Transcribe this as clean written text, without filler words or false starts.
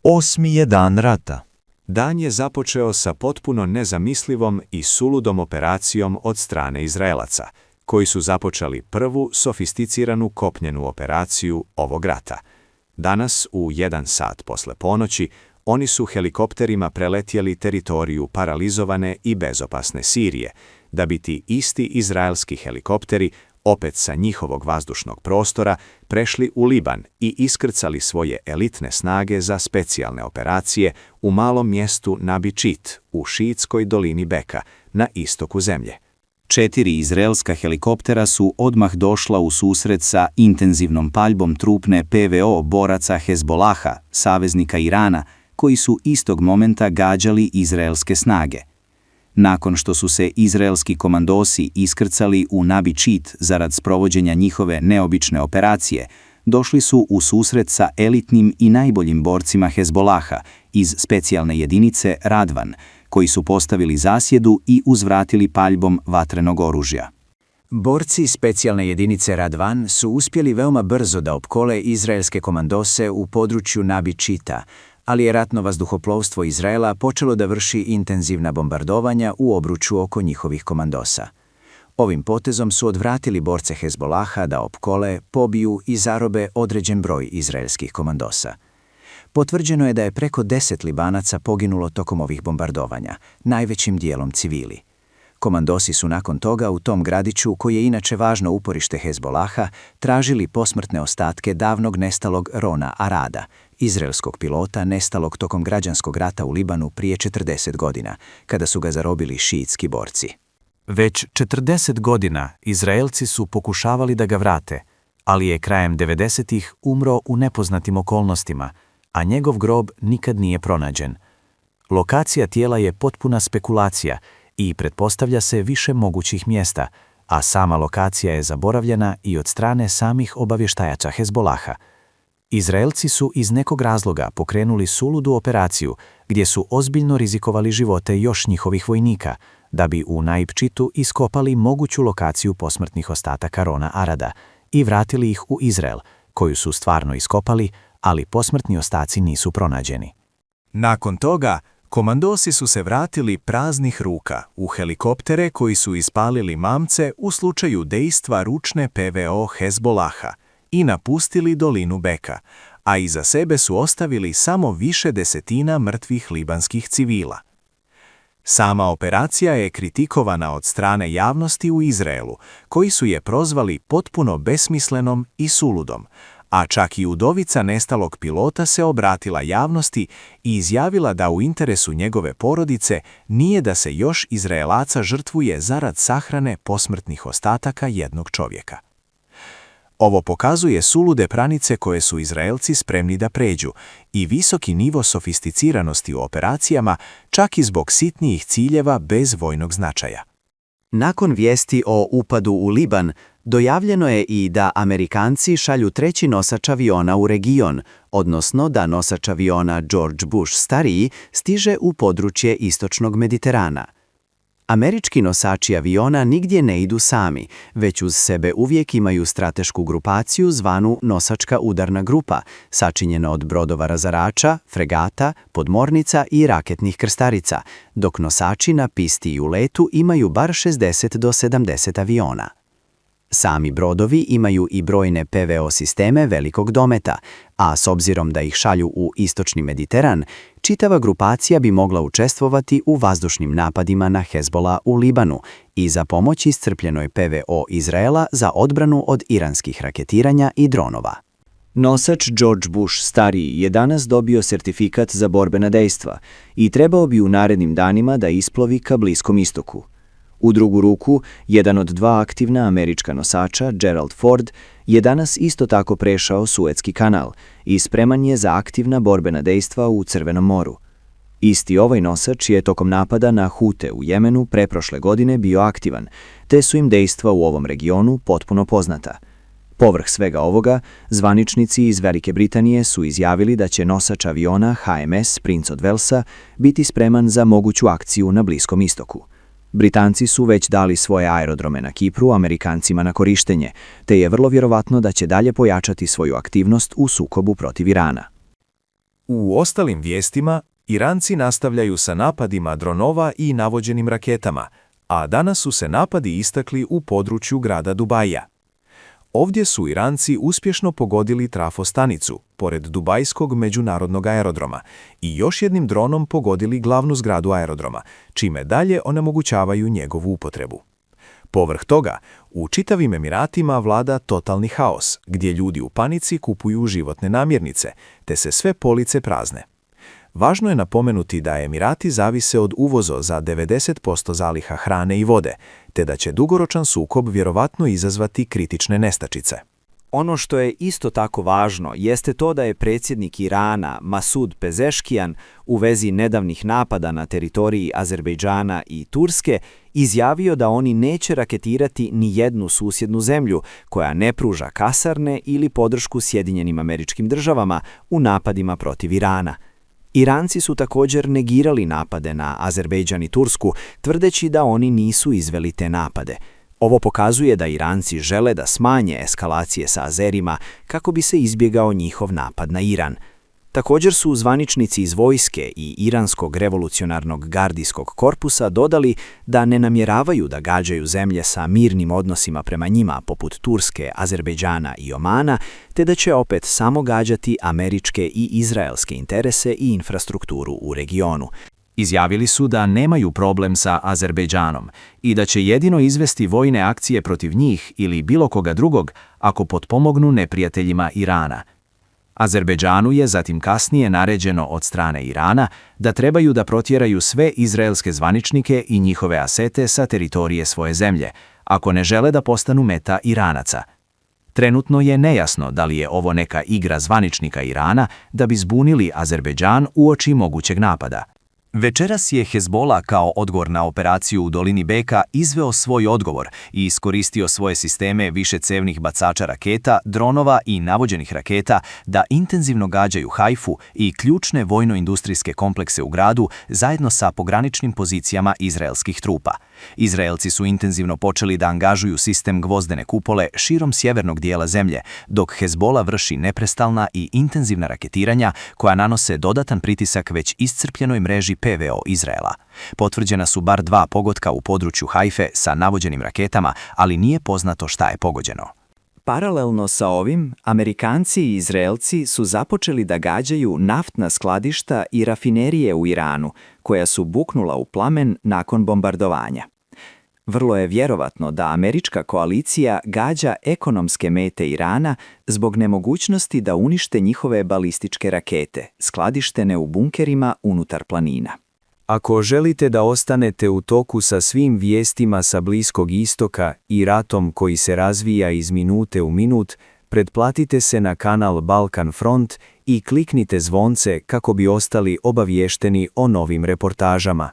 Osmi je dan rata. Dan je započeo sa potpuno nezamislivom i suludom operacijom od strane Izraelaca, koji su započeli prvu sofisticiranu kopnjenu operaciju ovog rata. Danas, u 1 sat posle ponoći, oni su helikopterima preletjeli teritoriju paralizovane i bezopasne Sirije, da bi ti isti izraelski helikopteri, opet sa njihovog vazdušnog prostora, prešli u Liban i iskrcali svoje elitne snage za specijalne operacije u malom mjestu Nabičit u šiitskoj dolini Beka, na istoku zemlje. 4 izraelska helikoptera su odmah došla u susret sa intenzivnom paljbom trupne PVO boraca Hezbolaha, saveznika Irana, koji su istog momenta gađali izraelske snage. Nakon što su se izraelski komandosi iskrcali u Nabičit zarad sprovođenja njihove neobične operacije, došli su u susret sa elitnim i najboljim borcima Hezbolaha iz specijalne jedinice Radvan, koji su postavili zasjedu i uzvratili paljbom vatrenog oružja. Borci specijalne jedinice Radvan su uspjeli veoma brzo da opkole izraelske komandose u području Nabičita, ali je ratno vazduhoplovstvo Izraela počelo da vrši intenzivna bombardovanja u obruču oko njihovih komandosa. Ovim potezom su odvratili borce Hezbolaha da opkole, pobiju i zarobe određen broj izraelskih komandosa. Potvrđeno je da je preko 10 Libanaca poginulo tokom ovih bombardovanja, najvećim dijelom civili. Komandosi su nakon toga u tom gradiću, koji je inače važno uporište Hezbolaha, tražili posmrtne ostatke davnog nestalog Rona Arada, izraelskog pilota nestalog tokom građanskog rata u Libanu prije 40 godina, kada su ga zarobili šiitski borci. Već 40 godina Izraelci su pokušavali da ga vrate, ali je krajem 90-ih umro u nepoznatim okolnostima, a njegov grob nikad nije pronađen. Lokacija tijela je potpuna spekulacija i pretpostavlja se više mogućih mjesta, a sama lokacija je zaboravljena i od strane samih obavještajača Hezbolaha. Izraelci su iz nekog razloga pokrenuli suludu operaciju gdje su ozbiljno rizikovali živote još njihovih vojnika, da bi u Naibčitu iskopali moguću lokaciju posmrtnih ostataka Rona Arada i vratili ih u Izrael, koju su stvarno iskopali, ali posmrtni ostaci nisu pronađeni. Nakon toga, komandosi su se vratili praznih ruka u helikoptere koji su ispalili mamce u slučaju dejstva ručne PVO Hezbolaha i napustili dolinu Beka, a iza sebe su ostavili samo više desetina mrtvih libanskih civila. Sama operacija je kritikovana od strane javnosti u Izraelu, koji su je prozvali potpuno besmislenom i suludom, a čak i udovica nestalog pilota se obratila javnosti i izjavila da u interesu njegove porodice nije da se još Izraelaca žrtvuje zarad sahrane posmrtnih ostataka jednog čovjeka. Ovo pokazuje sulude pranice koje su Izraelci spremni da pređu i visoki nivo sofisticiranosti u operacijama, čak i zbog sitnijih ciljeva bez vojnog značaja. Nakon vijesti o upadu u Liban, dojavljeno je i da Amerikanci šalju 3. nosač aviona u region, odnosno da nosač aviona George Bush stariji stiže u područje istočnog Mediterana. Američki nosači aviona nigdje ne idu sami, već uz sebe uvijek imaju stratešku grupaciju zvanu nosačka udarna grupa, sačinjena od brodova razarača, fregata, podmornica i raketnih krstarica, dok nosači na pisti i u letu imaju bar 60 do 70 aviona. Sami brodovi imaju i brojne PVO sisteme velikog dometa, a s obzirom da ih šalju u istočni Mediteran, čitava grupacija bi mogla učestvovati u vazdušnim napadima na Hezbola u Libanu i za pomoć iscrpljenoj PVO Izraela za odbranu od iranskih raketiranja i dronova. Nosač George Bush stariji je danas dobio sertifikat za borbena dejstva i trebao bi u narednim danima da isplovi ka Bliskom istoku. U drugu ruku, jedan od 2 aktivna američka nosača, Gerald Ford, je danas isto tako prešao Suetski kanal i spreman je za aktivna borbena dejstva u Crvenom moru. Isti ovaj nosač je tokom napada na Hute u Jemenu preprošle godine bio aktivan, te su im dejstva u ovom regionu potpuno poznata. Povrh svega ovoga, zvaničnici iz Velike Britanije su izjavili da će nosač aviona HMS Prince od Walesa biti spreman za moguću akciju na Bliskom istoku. Britanci su već dali svoje aerodrome na Kipru Amerikancima na korištenje, te je vrlo vjerovatno da će dalje pojačati svoju aktivnost u sukobu protiv Irana. U ostalim vijestima, Iranci nastavljaju sa napadima dronova i navođenim raketama, a danas su se napadi istakli u području grada Dubaija. Ovdje su Iranci uspješno pogodili trafostanicu, pored Dubajskog međunarodnog aerodroma, i još jednim dronom pogodili glavnu zgradu aerodroma, čime dalje onemogućavaju njegovu upotrebu. Povrh toga, u čitavim Emiratima vlada totalni haos, gdje ljudi u panici kupuju životne namirnice, te se sve police prazne. Važno je napomenuti da Emirati zavise od uvoza za 90% zaliha hrane i vode, te da će dugoročan sukob vjerovatno izazvati kritične nestačice. Ono što je isto tako važno jeste to da je predsjednik Irana Masud Pezeškijan u vezi nedavnih napada na teritoriji Azerbejdžana i Turske izjavio da oni neće raketirati ni jednu susjednu zemlju koja ne pruža kasarne ili podršku Sjedinjenim Američkim Državama u napadima protiv Irana. Iranci su također negirali napade na Azerbejdžan i Tursku, tvrdeći da oni nisu izveli te napade. Ovo pokazuje da Iranci žele da smanje eskalacije sa Azerima kako bi se izbjegao njihov napad na Iran. Također su zvaničnici iz vojske i Iranskog revolucionarnog gardijskog korpusa dodali da ne namjeravaju da gađaju zemlje sa mirnim odnosima prema njima poput Turske, Azerbejdžana i Omana, te da će opet samo gađati američke i izraelske interese i infrastrukturu u regionu. Izjavili su da nemaju problem sa Azerbejdžanom i da će jedino izvesti vojne akcije protiv njih ili bilo koga drugog ako potpomognu neprijateljima Irana. Azerbejdžanu je zatim kasnije naređeno od strane Irana da trebaju da protjeraju sve izraelske zvaničnike i njihove asete sa teritorije svoje zemlje, ako ne žele da postanu meta Iranaca. Trenutno je nejasno da li je ovo neka igra zvaničnika Irana da bi zbunili Azerbejdžan uoči mogućeg napada. Večeras je Hezbola kao odgovor na operaciju u dolini Beka izveo svoj odgovor i iskoristio svoje sisteme višecevnih bacača raketa, dronova i navođenih raketa da intenzivno gađaju Haifu i ključne vojno-industrijske komplekse u gradu zajedno sa pograničnim pozicijama izraelskih trupa. Izraelci su intenzivno počeli da angažuju sistem gvozdene kupole širom sjevernog dijela zemlje, dok Hezbola vrši neprestalna i intenzivna raketiranja koja nanose dodatan pritisak već iscrpljenoj mreži PVO Izraela. Potvrđena su bar 2 pogotka u području Haife sa navođenim raketama, ali nije poznato šta je pogođeno. Paralelno sa ovim, Amerikanci i Izraelci su započeli da gađaju naftna skladišta i rafinerije u Iranu, koja su buknula u plamen nakon bombardovanja. Vrlo je vjerovatno da američka koalicija gađa ekonomske mete Irana zbog nemogućnosti da unište njihove balističke rakete, skladištene u bunkerima unutar planina. Ako želite da ostanete u toku sa svim vijestima sa Bliskog istoka i ratom koji se razvija iz minute u minut, pretplatite se na kanal Balkan Front i kliknite zvonce kako bi ostali obaviješteni o novim reportažama.